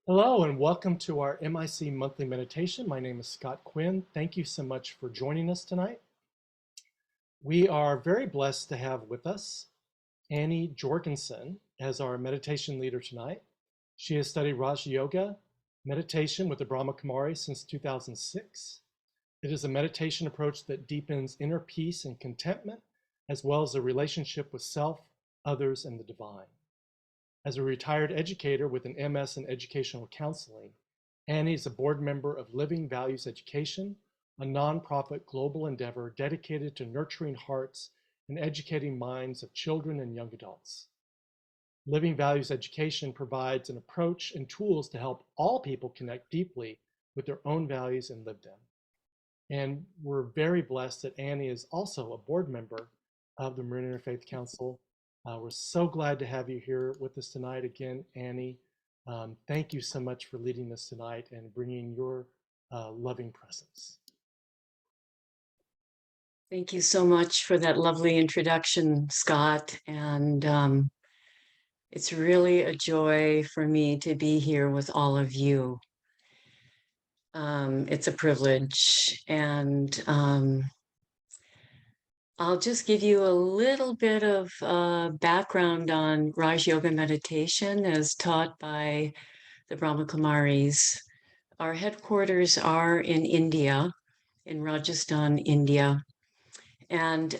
Hello and welcome to our MIC monthly meditation. My name is Scott Quinn. Thank you so much for joining us tonight. We are very blessed to have with us Annie Jorgensen as our meditation leader tonight. She has studied Raja Yoga meditation with the Brahma Kumaris since 2006. It is a meditation approach that deepens inner peace and contentment, as well as a relationship with self, others, and the divine. As a retired educator with an MS in educational counseling, Annie is a board member of Living Values Education, a nonprofit global endeavor dedicated to nurturing hearts and educating minds of children and young adults. Living Values Education provides an approach and tools to help all people connect deeply with their own values and live them. And we're very blessed that Annie is also a board member of the Marin Interfaith Council. We're so glad to have you here with us tonight again, Annie. Thank you so much for leading us tonight and bringing your loving presence. Thank you so much for that lovely introduction, Scott. And it's really a joy for me to be here with all of you. It's a privilege. And I'll just give you a little bit of background on Raj Yoga meditation as taught by the Brahma Kumaris. Our headquarters are in India, in Rajastan, India. And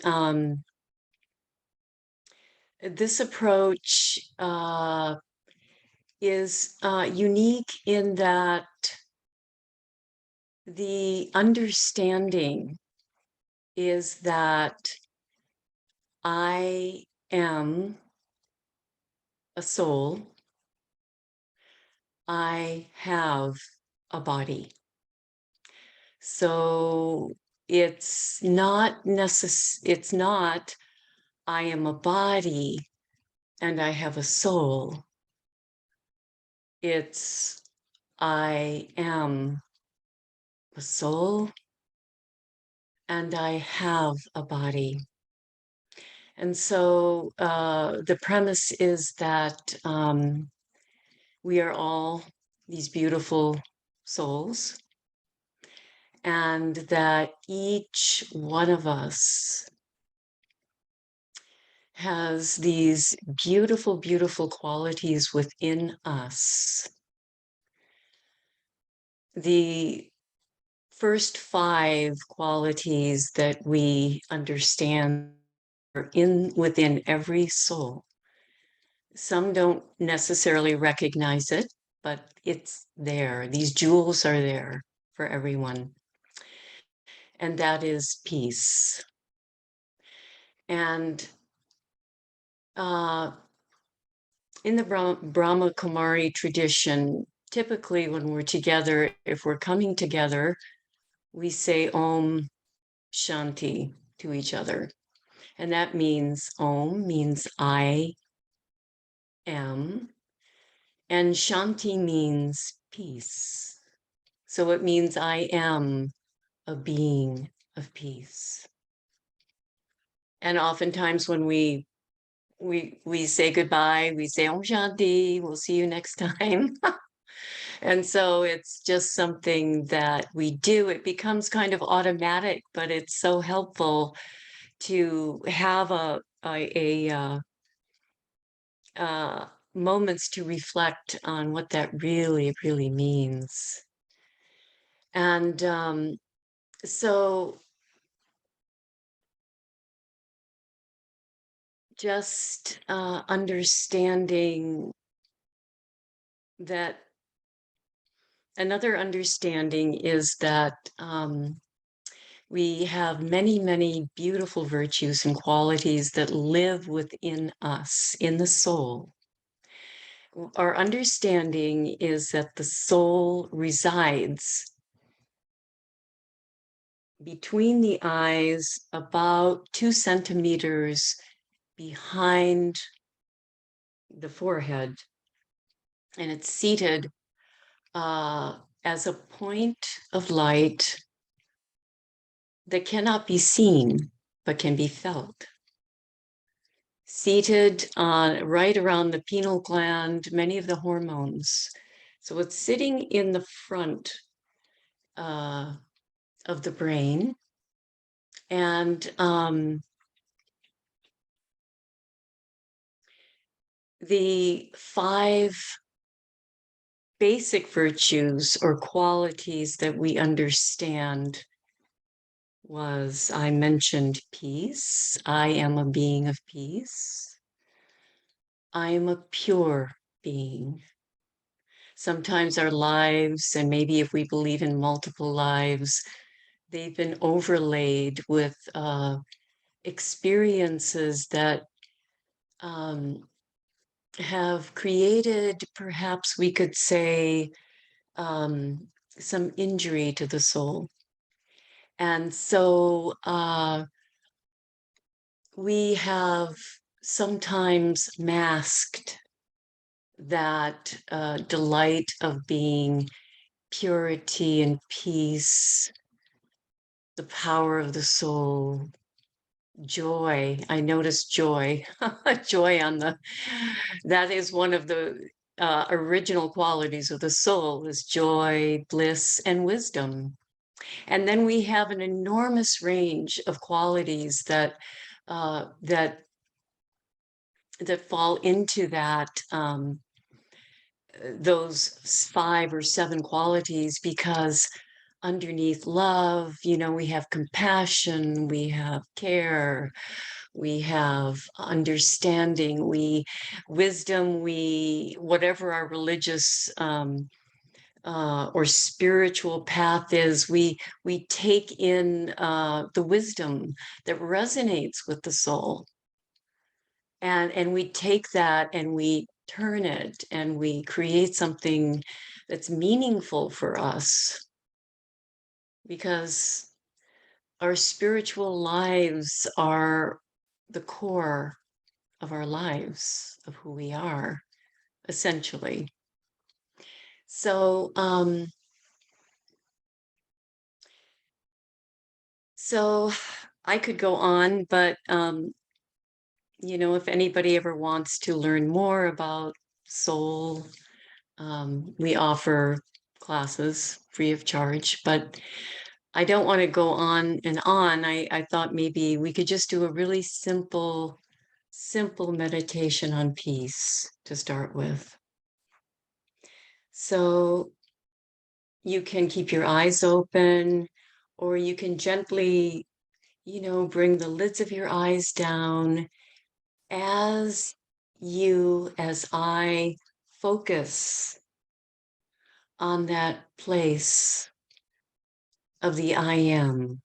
this approach is unique in that the understanding is that I am a soul. I have a body. So it's not it's not I am a body and I have a soul. It's I am a soul and I have a body. And so the premise is that we are all these beautiful souls, and that each one of us has these beautiful, beautiful qualities within us. The first 5 qualities that we understand are within every soul. Some don't necessarily recognize it, but it's there. These jewels are there for everyone. And that is peace. And in the Brahma Kumari tradition, typically when we're together, if we're coming together, we say Om Shanti to each other. And that means Om means I am, and Shanti means peace. So it means I am a being of peace. And oftentimes when we say goodbye, we say Om Shanti, we'll see you next time. And so it's just something that we do. It becomes kind of automatic, but it's so helpful to have moments to reflect on what that really, really means. And so just understanding that another understanding is that we have many, many beautiful virtues and qualities that live within us, in the soul. Our understanding is that the soul resides between the eyes, about 2 centimeters behind the forehead, and it's seated as a point of light that cannot be seen but can be felt. Seated right around the pineal gland, many of the hormones So it's sitting in the front of the brain. And the 5 basic virtues or qualities that we understand was, I mentioned peace. I am a being of peace. I am a pure being. Sometimes our lives, and maybe if we believe in multiple lives, they've been overlaid with experiences that have created, perhaps we could say, some injury to the soul. And so we have sometimes masked that delight of being purity and peace, the power of the soul, joy. I noticed joy, joy on that is one of the original qualities of the soul is joy, bliss, and wisdom. And then we have an enormous range of qualities that that fall into that those 5 or 7 qualities, because underneath love, we have compassion, we have care, we have understanding, wisdom, whatever our religious or spiritual path is, we take in the wisdom that resonates with the soul, and we take that and we turn it and we create something that's meaningful for us, because our spiritual lives are the core of our lives, of who we are, essentially. So so I could go on, but if anybody ever wants to learn more about soul, we offer classes free of charge, but I don't want to go on and on. I thought maybe we could just do a really simple meditation on peace to start with. So you can keep your eyes open, or you can gently, bring the lids of your eyes down as I focus on that place of the I am.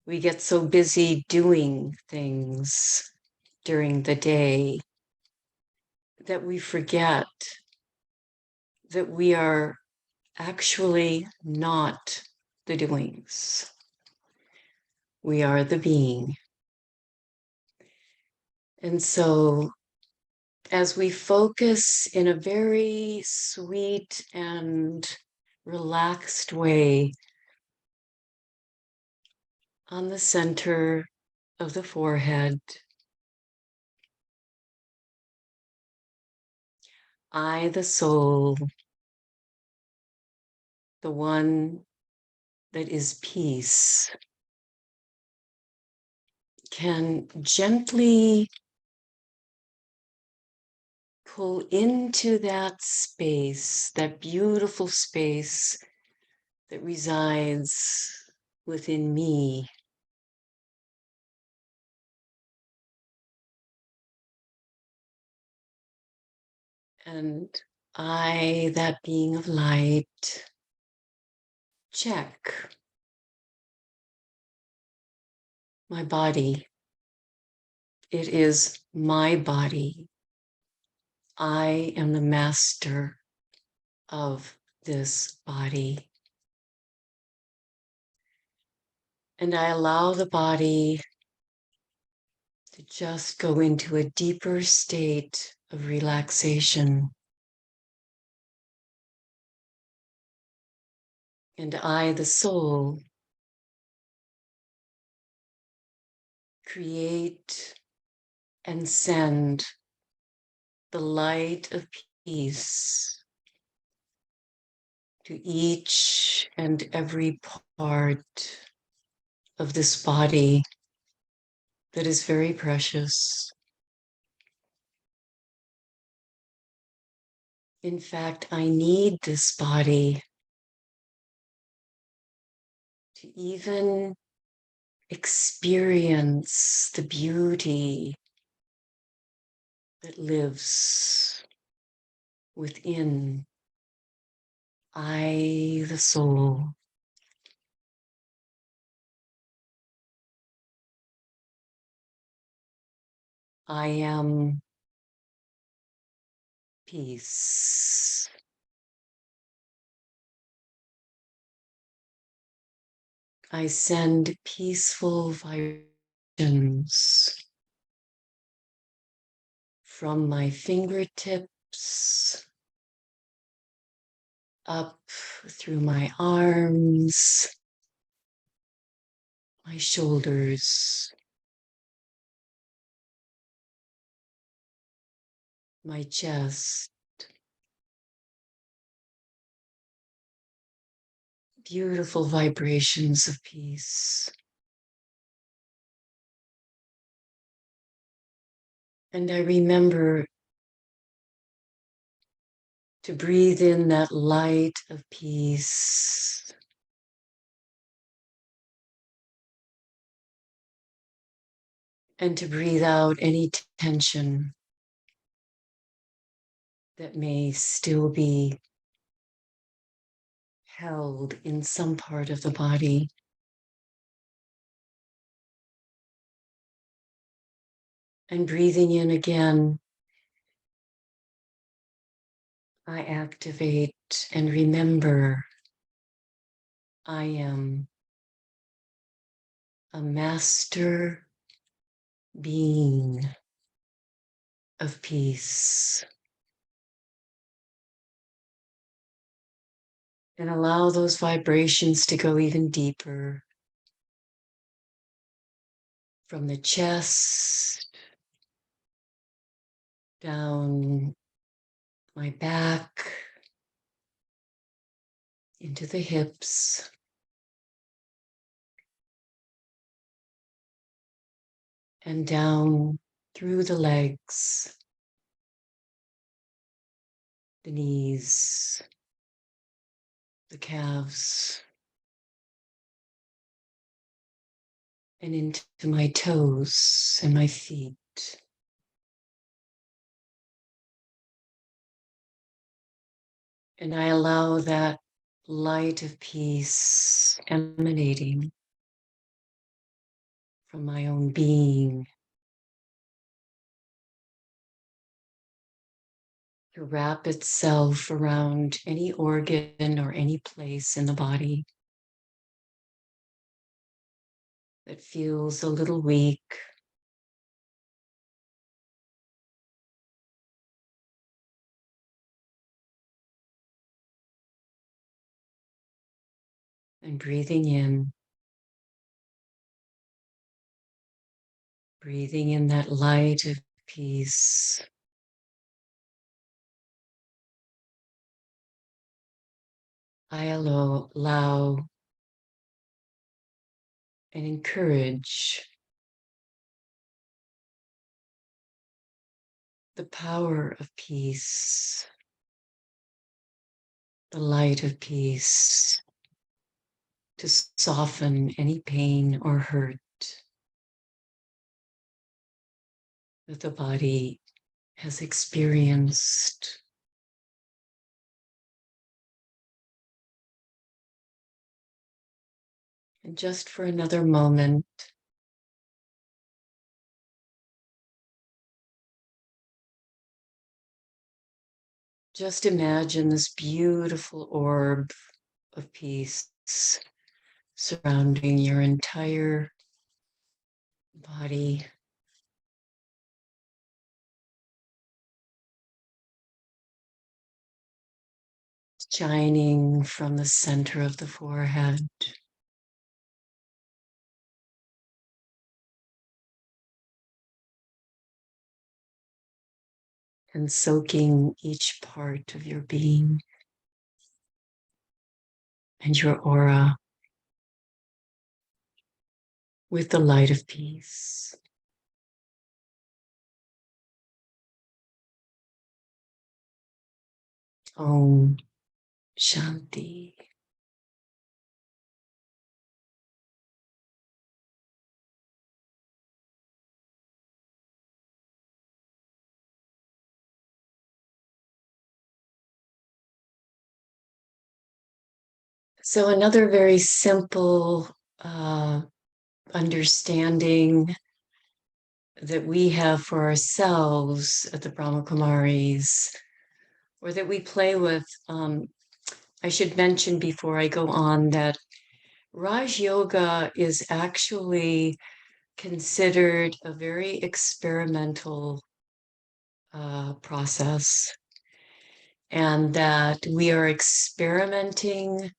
We get so busy doing things during the day that we forget that we are actually not the doings. We are the being. And so as we focus in a very sweet and relaxed way on the center of the forehead, I, the soul, the one that is peace, can gently pull into that space, that beautiful space that resides within me. And I, that being of light, check my body. It is my body. I am the master of this body. And I allow the body to just go into a deeper state of relaxation. And I, the soul, create and send the light of peace to each and every part of this body that is very precious. In fact, I need this body to even experience the beauty that lives within I, the soul. I am peace. I send peaceful vibrations from my fingertips up through my arms, my shoulders, my chest. Beautiful vibrations of peace. And I remember to breathe in that light of peace and to breathe out any tension that may still be held in some part of the body. And breathing in again, I activate and remember I am a master being of peace. And allow those vibrations to go even deeper from the chest down my back into the hips, and down through the legs, the knees, the calves, and into my toes and my feet. And I allow that light of peace emanating from my own being to wrap itself around any organ or any place in the body that feels a little weak. And breathing in that light of peace. I allow and encourage the power of peace, the light of peace, to soften any pain or hurt that the body has experienced. And just for another moment, just imagine this beautiful orb of peace surrounding your entire body. Shining from the center of the forehead, and soaking each part of your being and your aura with the light of peace. Om Shanti. So another very simple understanding that we have for ourselves at the Brahma Kumaris, or that we play with. I should mention before I go on that Raj Yoga is actually considered a very experimental process, and that we are experimenting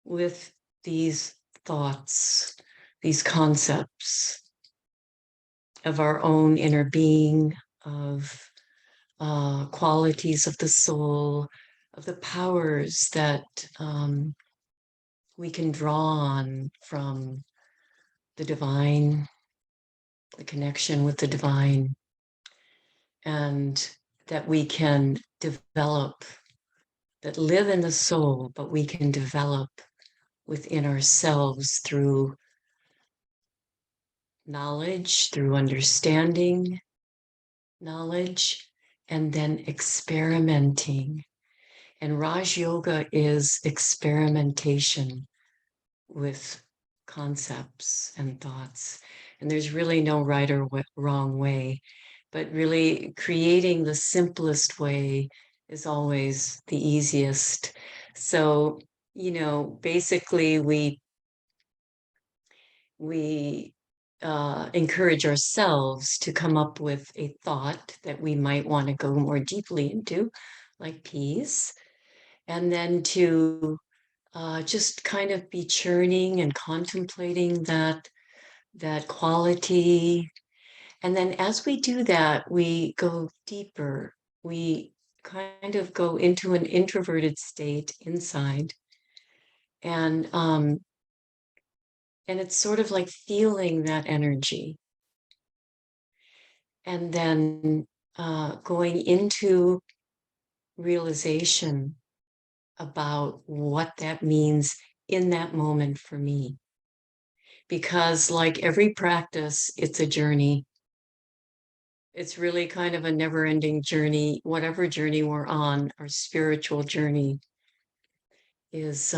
with these thoughts, these concepts of our own inner being, of qualities of the soul, of the powers that we can draw on from the divine, the connection with the divine, and that we can develop, that live in the soul, but we can develop within ourselves through knowledge, through understanding knowledge, and then experimenting. And Raj Yoga is experimentation with concepts and thoughts. And there's really no right or wrong way, but really creating the simplest way is always the easiest. So, basically we encourage ourselves to come up with a thought that we might want to go more deeply into, like peace, and then to just kind of be churning and contemplating that quality. And then as we do that, we go deeper. We kind of go into an introverted state inside. And it's sort of like feeling that energy. And then going into realization about what that means in that moment for me. Because like every practice, it's a journey. It's really kind of a never-ending journey. Whatever journey we're on, our spiritual journey is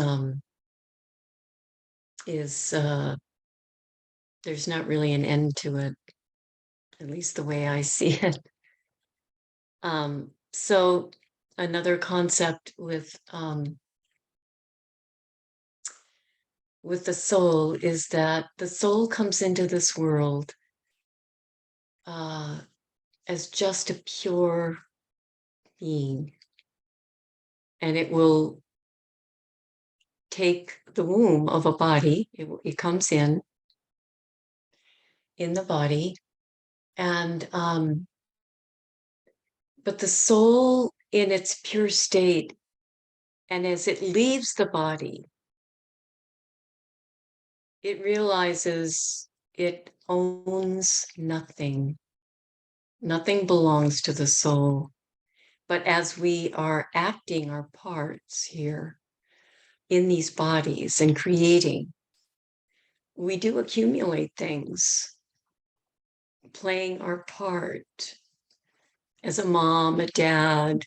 there's not really an end to it, at least the way I see it. So another concept with the soul is that the soul comes into this world as just a pure being, and it will take the womb of a body. It comes in the body, and but the soul in its pure state, and as it leaves the body, it realizes it owns nothing. Nothing belongs to the soul. But as we are acting our parts here in these bodies and creating, we do accumulate things, playing our part as a mom, a dad,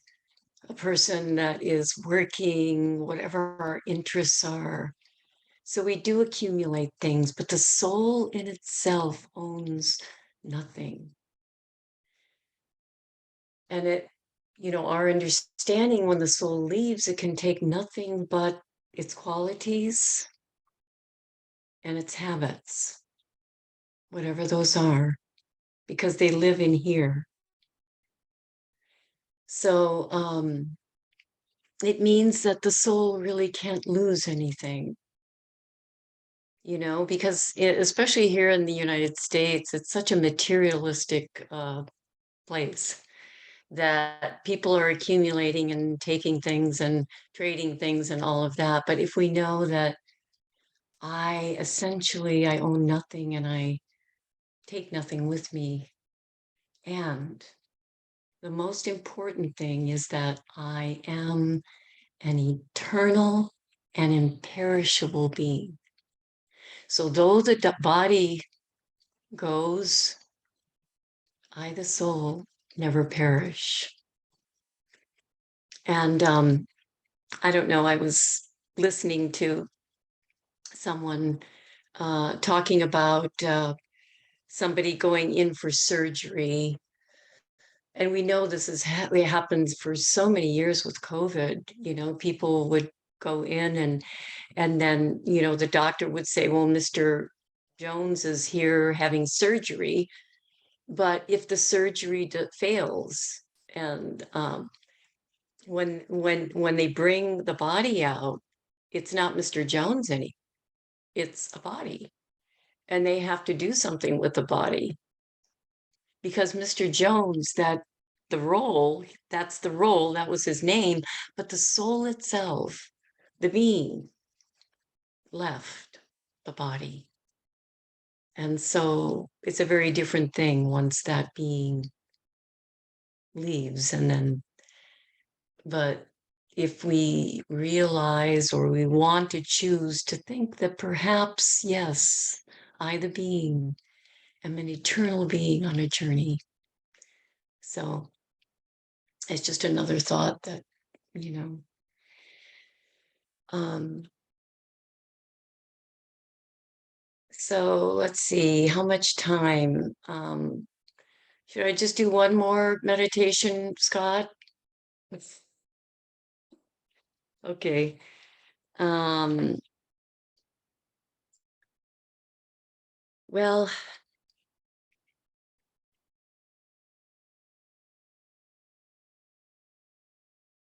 a person that is working, whatever our interests are. So we do accumulate things, but the soul in itself owns nothing. And our understanding, when the soul leaves, it can take nothing but its qualities and its habits, whatever those are, because they live in here. So it means that the soul really can't lose anything, because especially here in the United States, it's such a materialistic place. that people are accumulating and taking things and trading things and all of that. But if we know that I own nothing and I take nothing with me, and the most important thing is that I am an eternal and imperishable being. So though the body goes, I, the soul, never perish. And I don't know, I was listening to someone talking about somebody going in for surgery. And we know this it happens for so many years with COVID. You know, people would go in and then, you know, the doctor would say, well, Mr. Jones is here having surgery. But if the surgery fails, and when they bring the body out, it's not Mr. Jones anymore. It's a body, and they have to do something with the body because Mr. Jones, that's the role, that was his name, but the soul itself, the being, left the body. And so it's a very different thing once that being leaves. And then, but if we realize or we want to choose to think that perhaps, yes, I, the being, am an eternal being on a journey. So it's just another thought that, you know, so let's see, how much time? Should I just do one more meditation, Scott? Okay. Well,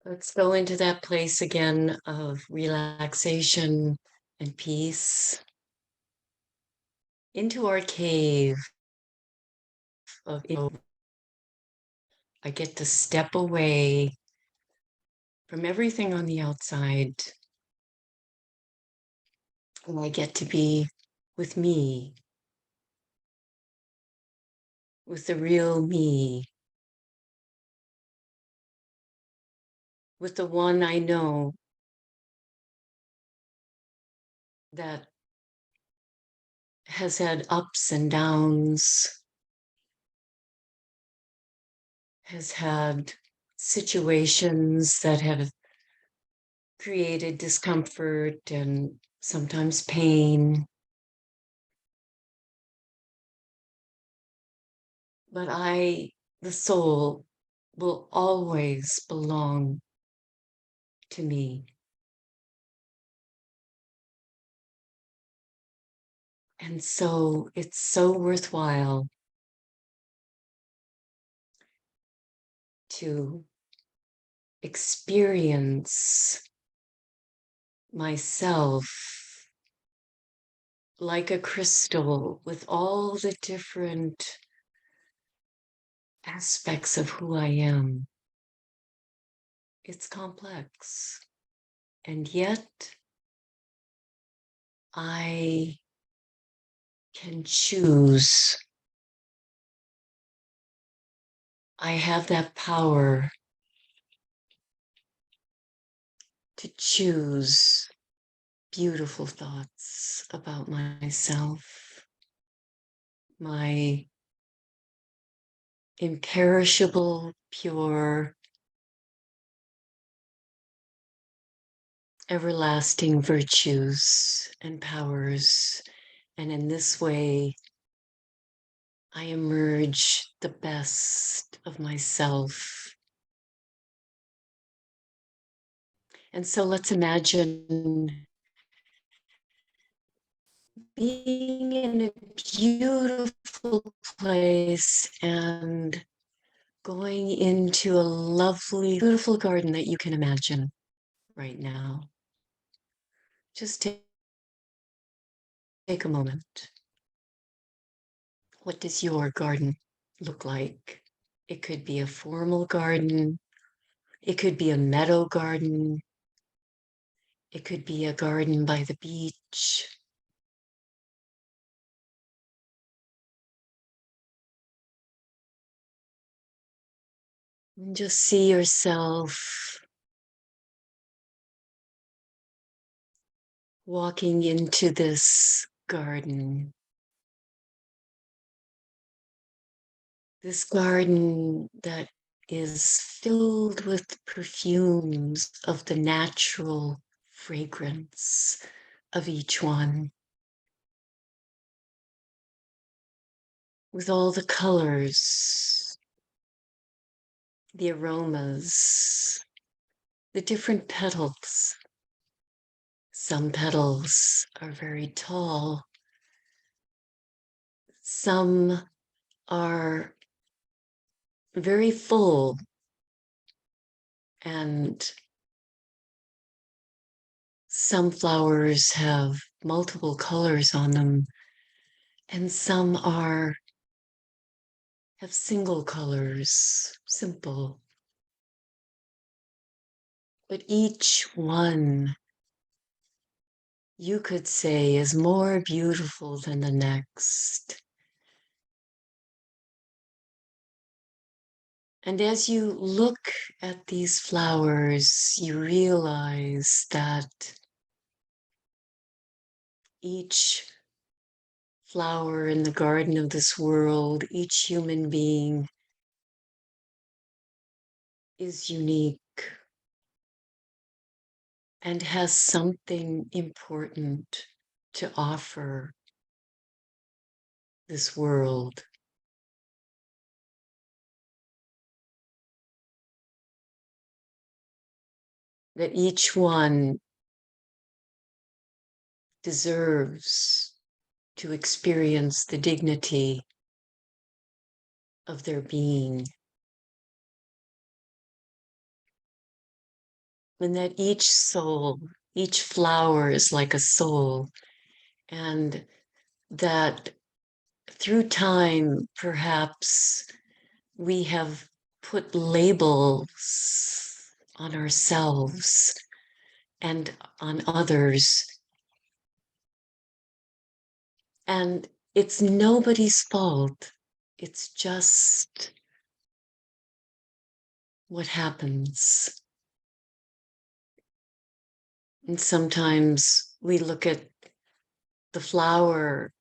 let's go into that place again of relaxation and peace, into our cave of, I get to step away from everything on the outside, and I get to be with me, with the real me, with the one I know that has had ups and downs, has had situations that have created discomfort and sometimes pain. But the soul, will always belong to me. And so it's so worthwhile to experience myself like a crystal with all the different aspects of who I am. It's complex. And yet I can choose. I have that power to choose beautiful thoughts about myself, my imperishable, pure, everlasting virtues and powers. And in this way, I emerge the best of myself. And so let's imagine being in a beautiful place and going into a lovely, beautiful garden that you can imagine right now. Just take a moment. What does your garden look like? It could be a formal garden. It could be a meadow garden. It could be a garden by the beach. And just see yourself walking into this garden. This garden that is filled with perfumes of the natural fragrance of each one, with all the colors, the aromas, the different petals. Some petals are very tall. Some are very full, and some flowers have multiple colors on them, and some have single colors, simple. But each one, you could say, is more beautiful than the next. And as you look at these flowers, you realize that each flower in the garden of this world, each human being is unique and has something important to offer this world. That each one deserves to experience the dignity of their being. And that each soul, each flower is like a soul, and that through time, perhaps we have put labels on ourselves and on others. And it's nobody's fault. It's just what happens. And sometimes we look at the flower,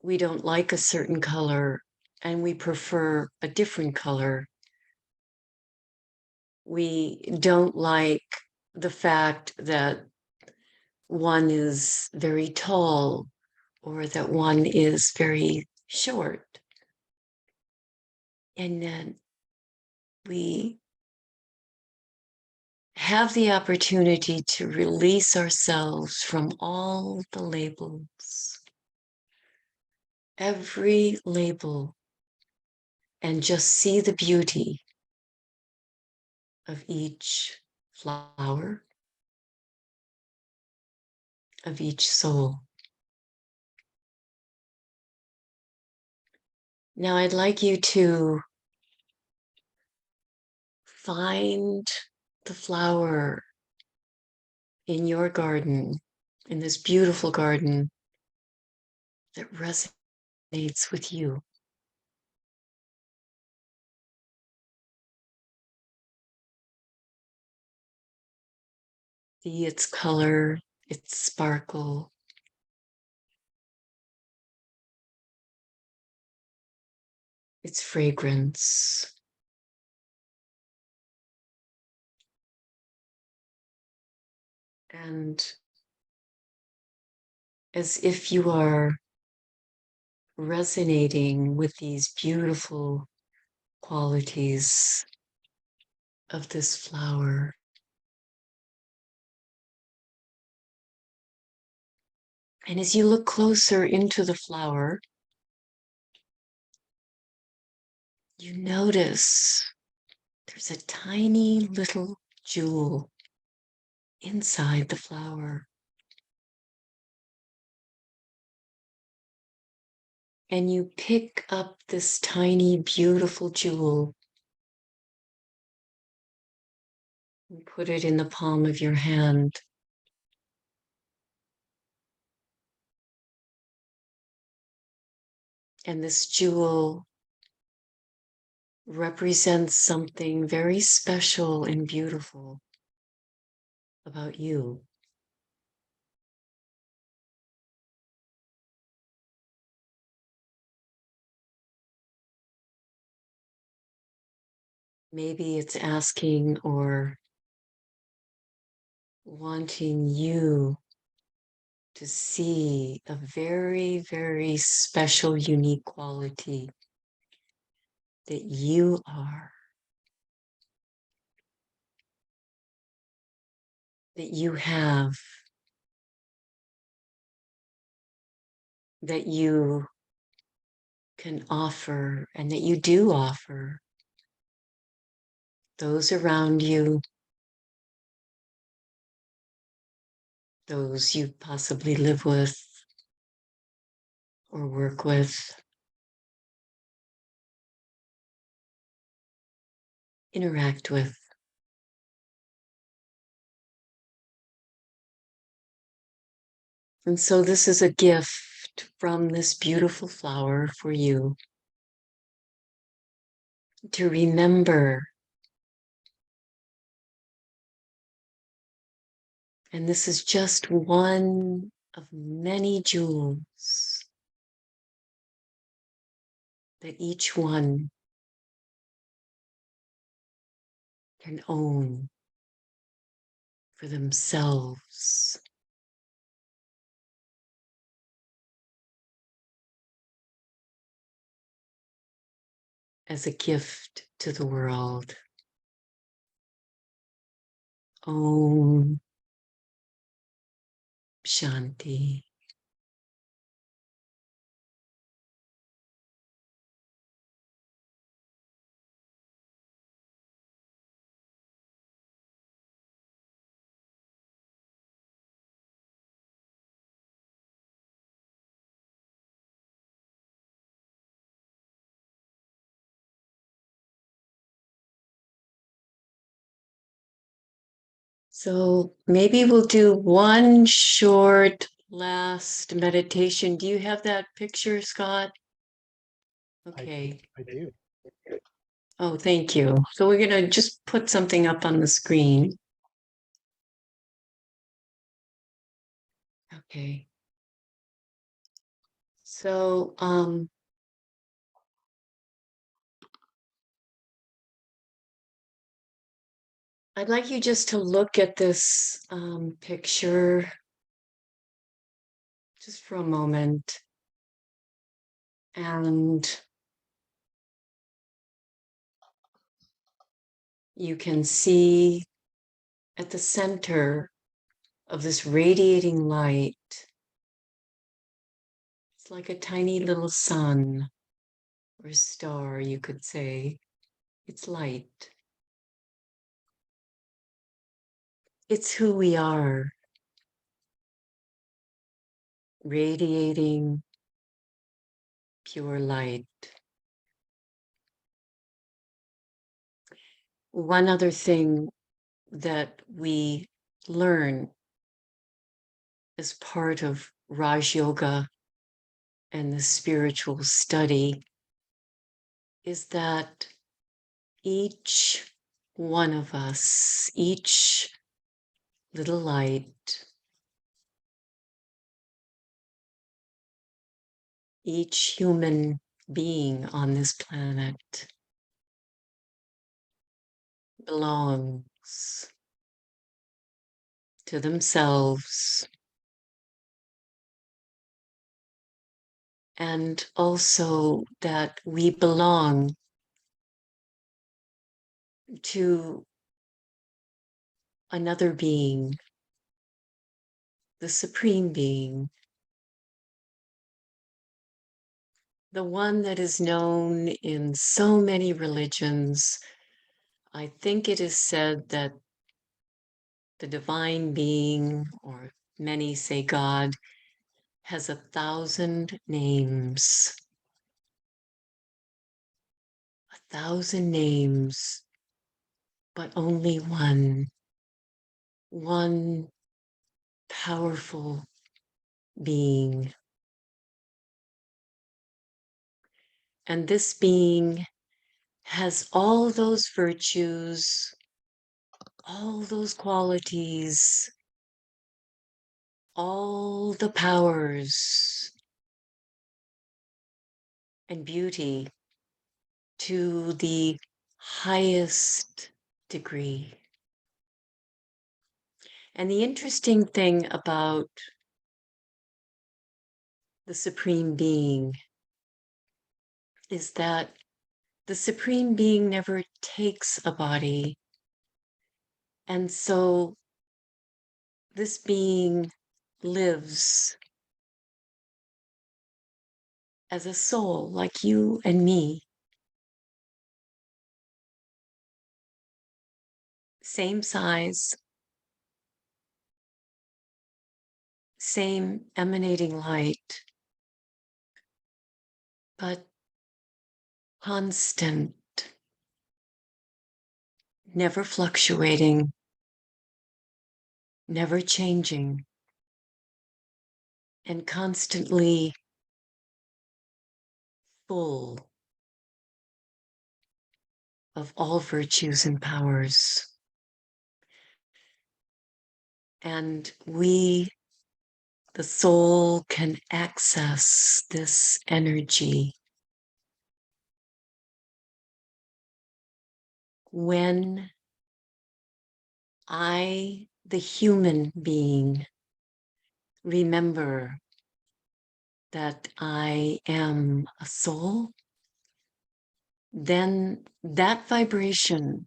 we don't like a certain color, and we prefer a different color. We don't like the fact that one is very tall or that one is very short. And then we have the opportunity to release ourselves from all the labels, every label, and just see the beauty of each flower, of each soul. Now, I'd like you to find the flower in your garden, in this beautiful garden that resonates with you. See its color, its sparkle, its fragrance. And as if you are resonating with these beautiful qualities of this flower, and as you look closer into the flower, you notice there's a tiny little jewel inside the flower. and you pick up this tiny, beautiful jewel and put it in the palm of your hand. And this jewel represents something very special and beautiful about you. Maybe it's asking or wanting you to see a very, very special, unique quality that you are, that you have, that you can offer, and that you do offer those around you, those you possibly live with or work with, interact with. And so this is a gift from this beautiful flower for you to remember. And this is just one of many jewels that each one can own for themselves. As a gift to the world. Om Shanti. So maybe we'll do one short last meditation. Do you have that picture, Scott? Okay. I do. Oh, thank you. So we're going to just put something up on the screen. Okay. So, I'd like you just to look at this picture just for a moment. And you can see at the center of this radiating light, it's like a tiny little sun or star, you could say. It's light. It's who we are, radiating pure light. One other thing that we learn as part of Raj Yoga and the spiritual study is that each one of us, each little light, each human being on this planet belongs to themselves and also that we belong to another being, the supreme being, the one that is known in so many religions. I think it is said that the divine being, or many say God, has 1,000 names. 1,000 names, but only one powerful being. And this being has all those virtues, all those qualities, all the powers and beauty to the highest degree. And the interesting thing about the Supreme Being is that the Supreme Being never takes a body. And so this being lives as a soul like you and me. Same size, same emanating light, but constant, never fluctuating, never changing, and constantly full of all virtues and powers. And we, the soul, can access this energy when I, the human being, remember that I am a soul. Then that vibration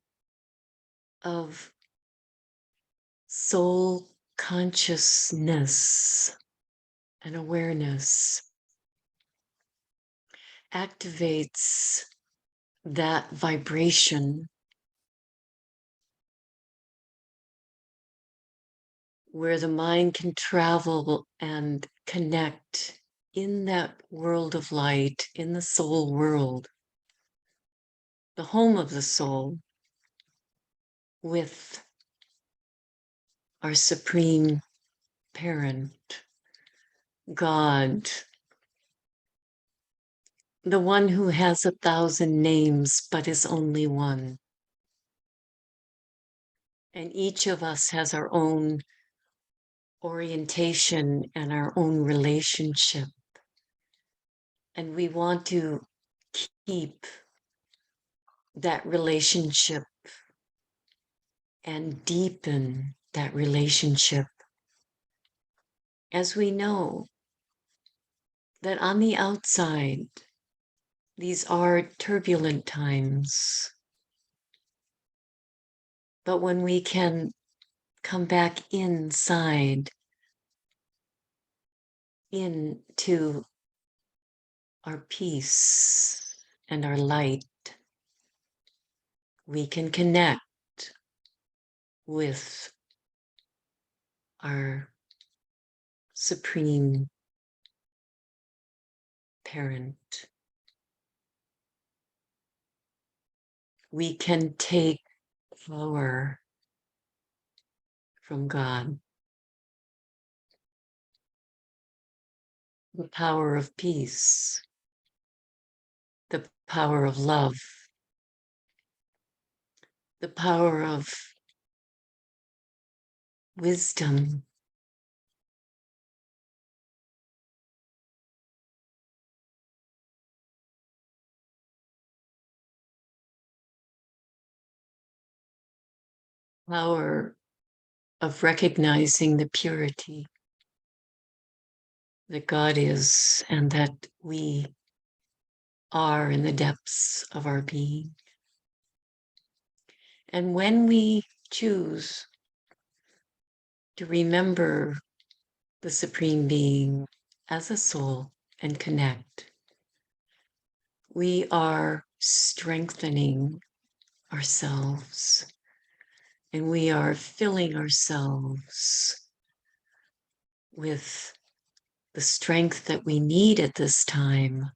of soul consciousness and awareness activates that vibration where the mind can travel and connect in that world of light, in the soul world, the home of the soul, with our supreme parent, God, the one who has 1,000 names but is only one. And each of us has our own orientation and our own relationship. And we want to keep that relationship and deepen that relationship, as we know that on the outside, these are turbulent times. But when we can come back inside, into our peace and our light, we can connect with our supreme parent. We can take power from God, the power of peace, the power of love, the power of wisdom, power of recognizing the purity that God is and that we are in the depths of our being. And when we choose to remember the Supreme Being as a soul and connect, we are strengthening ourselves and we are filling ourselves with the strength that we need at this time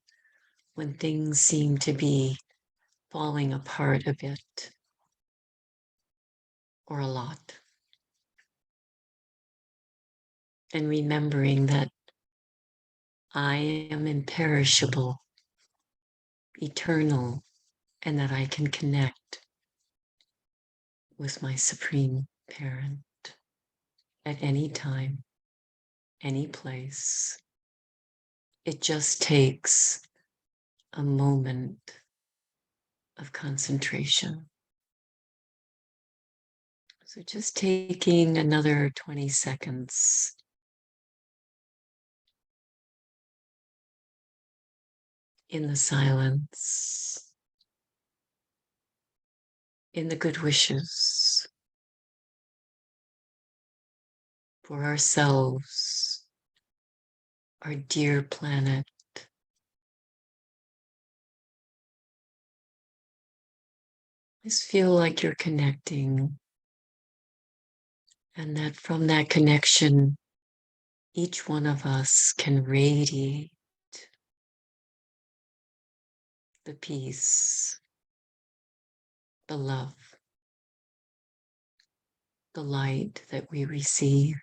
when things seem to be falling apart a bit or a lot. And remembering that I am imperishable, eternal, and that I can connect with my Supreme Parent at any time, any place. It just takes a moment of concentration. So just taking another 20 seconds. In the silence, in the good wishes for ourselves, our dear planet. Just feel like you're connecting, and that from that connection, each one of us can radiate the peace, the love, the light that we receive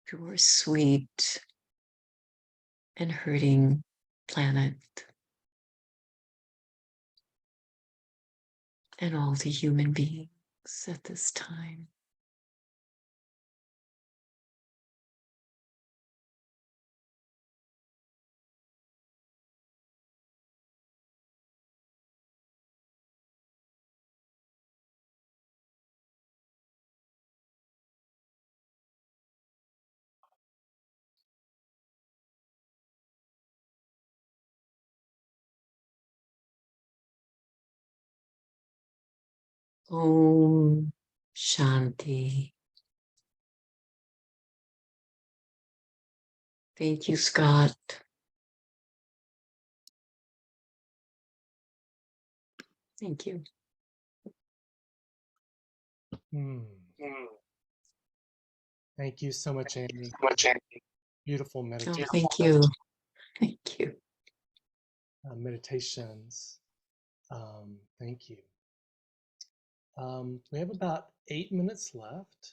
to our sweet and hurting planet and all the human beings at this time. Om Shanti. Thank you, Scott. Thank you. Thank you so much, Annie. Beautiful Oh, meditation. thank you. Thank you. Meditations. Thank you. We have about 8 minutes left.